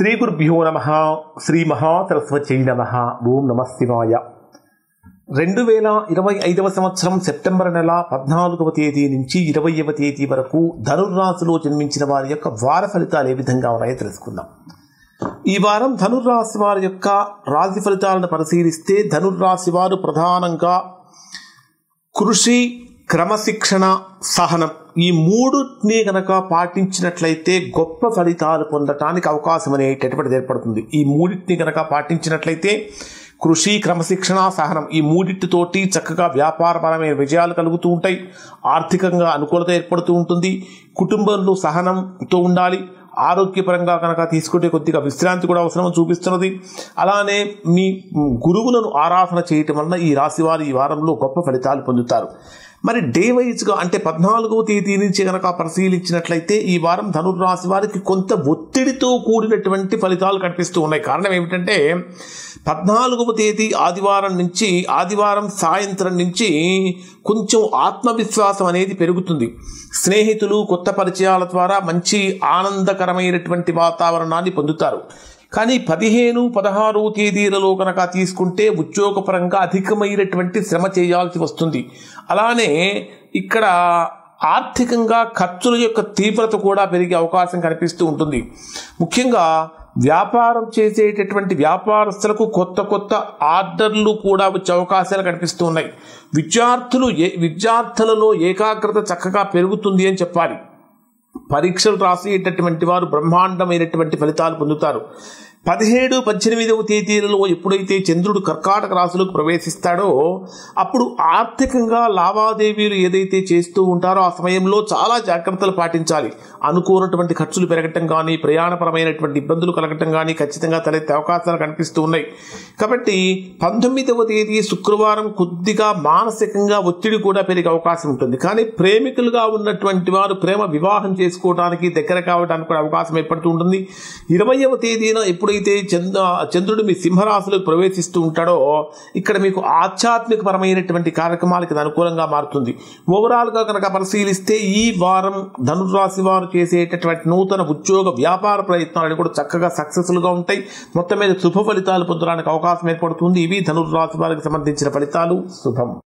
శ్రీ గురుభ్యో నమః. శ్రీ మహాసరస్వతై నమః. ఓం నమః శివాయ. 2025వ సంవత్సరం సెప్టెంబర్ నెల 14వ తేదీ నుంచి 20వ తేదీ వరకు ధనుర్రాశిలో జన్మించిన వారి యొక్క వార ఫలితాలు ఏ విధంగా ఉన్నాయో తెలుసుకుందాం. ఈ వారం ధనుర్రాశి వారి యొక్క రాశి ఫలితాలను పరిశీలిస్తే ధనుర్రాశి వారు ప్రధానంగా కృషి, క్రమశిక్షణ, సహనం ఈ మూడుని కనుక పాటించినట్లయితే గొప్ప ఫలితాలు పొందటానికి అవకాశం అనేటటువంటిది ఏర్పడుతుంది. ఈ మూడింటిని కనుక పాటించినట్లయితే కృషి, క్రమశిక్షణ, సహనం ఈ మూడింటితోటి చక్కగా వ్యాపారపరమైన విజయాలు కలుగుతూ ఉంటాయి. ఆర్థికంగా అనుకూలత ఏర్పడుతూ ఉంటుంది. కుటుంబంలో సహనంతో ఉండాలి. ఆరోగ్యపరంగా కనుక తీసుకుంటే కొద్దిగా విశ్రాంతి కూడా అవసరం చూపిస్తున్నది. అలానే మీ గురువులను ఆరాధన చేయటం వలన ఈ రాశి వారు ఈ వారంలో గొప్ప ఫలితాలు పొందుతారు. మరి డే వైజ్గా అంటే 14వ తేదీ నుంచి కనుక పరిశీలించినట్లయితే ఈ వారం ధనుర్రాశి వారికి కొంత ఒత్తిడితో కూడినటువంటి ఫలితాలు కనిపిస్తూ ఉన్నాయి. కారణం ఏమిటంటే 14వ తేదీ ఆదివారం సాయంత్రం నుంచి కొంచెం ఆత్మవిశ్వాసం అనేది పెరుగుతుంది. స్నేహితులు, కొత్త పరిచయాల ద్వారా మంచి ఆనందకరమైనటువంటి వాతావరణాన్ని పొందుతారు. కానీ 15, 16వ తేదీలలో కనుక తీసుకుంటే ఉద్యోగపరంగా అధికమైనటువంటి శ్రమ చేయాల్సి వస్తుంది. అలానే ఇక్కడ ఆర్థికంగా ఖర్చుల యొక్క తీవ్రత కూడా పెరిగే అవకాశం కనిపిస్తూ ఉంటుంది. ముఖ్యంగా వ్యాపారం చేసేటటువంటి వ్యాపారస్తులకు కొత్త ఆర్డర్లు కూడా వచ్చే అవకాశాలు కనిపిస్తూ ఉన్నాయి. విద్యార్థులలో ఏకాగ్రత చక్కగా పెరుగుతుంది అని చెప్పాలి. పరీక్షలు రాసేటటువంటి వారు బ్రహ్మాండమైనటువంటి ఫలితాలు పొందుతారు. 17, 18వ తేదీలలో ఎప్పుడైతే చంద్రుడు కర్కాటక రాశిలోకి ప్రవేశిస్తాడో అప్పుడు ఆర్థికంగా లావాదేవీలు ఏదైతే చేస్తూ ఉంటారో ఆ సమయంలో చాలా జాగ్రత్తలు పాటించాలి. అనుకోనటువంటి ఖర్చులు పెరగటం కానీ, ప్రయాణపరమైనటువంటి ఇబ్బందులు కలగటం కానీ ఖచ్చితంగా తలెత్తే అవకాశాలు కనిపిస్తూ ఉన్నాయి. కాబట్టి 19వ తేదీ శుక్రవారం కొద్దిగా మానసికంగా ఒత్తిడి కూడా పెరిగే అవకాశం ఉంటుంది. కానీ ప్రేమికులుగా ఉన్నటువంటి వారు ప్రేమ వివాహం చేసుకోవడానికి, దగ్గర కావడానికి కూడా అవకాశం ఏర్పడుతూ ఉంటుంది. 20వ తేదీన ఎప్పుడైతే చంద్రుడు మీ సింహరాశిలోకి ప్రవేశిస్తూ ఉంటాడో ఇక్కడ మీకు ఆధ్యాత్మిక పరమైనటువంటి కార్యక్రమాలకి అనుకూలంగా మారుతుంది. ఓవరాల్గా కనుక పరిశీలిస్తే ఈ వారం ధనుర్రాశి వారు చేసేటటువంటి నూతన ఉద్యోగ వ్యాపార ప్రయత్నాలు కూడా చక్కగా సక్సెస్ఫుల్గా ఉంటాయి. మొత్తం మీద శుభ ఫలితాలు పొందడానికి అవకాశం ఏర్పడుతుంది. ఇవి ధనుర్రాశి వారికి సంబంధించిన ఫలితాలు. శుభం.